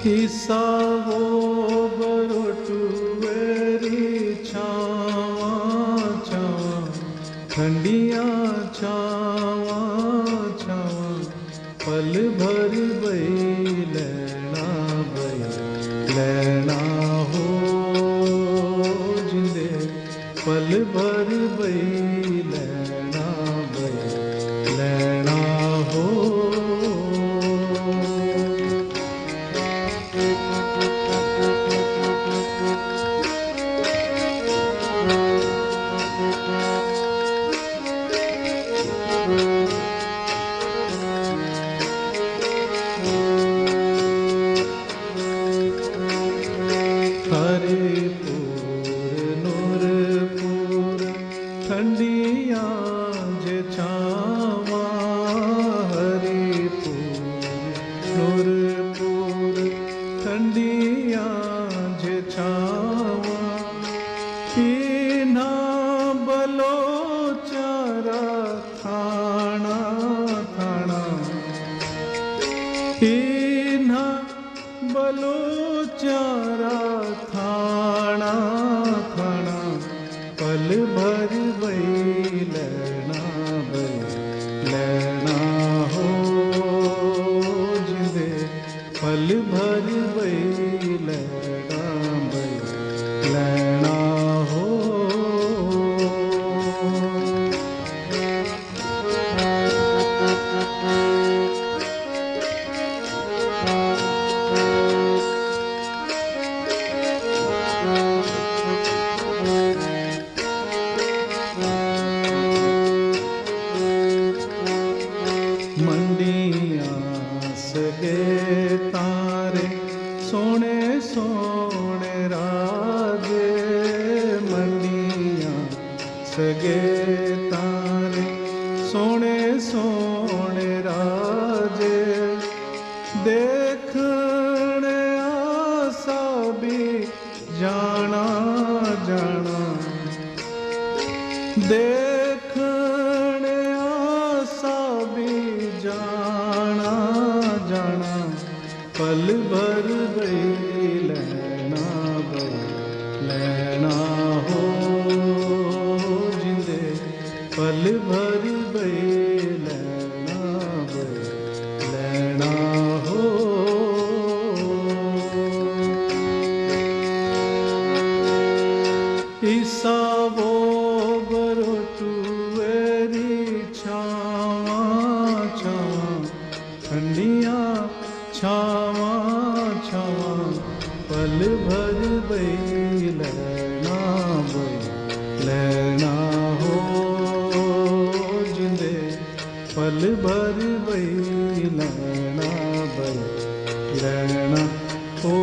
ईसावो बरोटुवेरी छावा छावा ठंडिया छावा छावा पल भर बई लेना हो जिंदे पल भर बई लेना हो। हरिपुर नूरपुर ठंडिया जे छावा हरिपुर नूरपुर ठंडिया जे छावा इना बलोचारा थाना थाना इना बलोचारा थाना थाना पल भर बई लेना हो जिंदे पल भर बई लेना हो। मंडिया सगे तारे सोने सोने राजे मंडिया सगे तारे सोने सोने राजे देखने आसा भी जाना जाना देखने आसा भी जाना जाना पल भर बई लेना हो जिंदे पल भर बई लेना हो। ईसावो बरोटुवेरी छावा छावा ठंडिया छावा छावा पल भर बई लेना हो जिंदे पल भर बई लेना हो।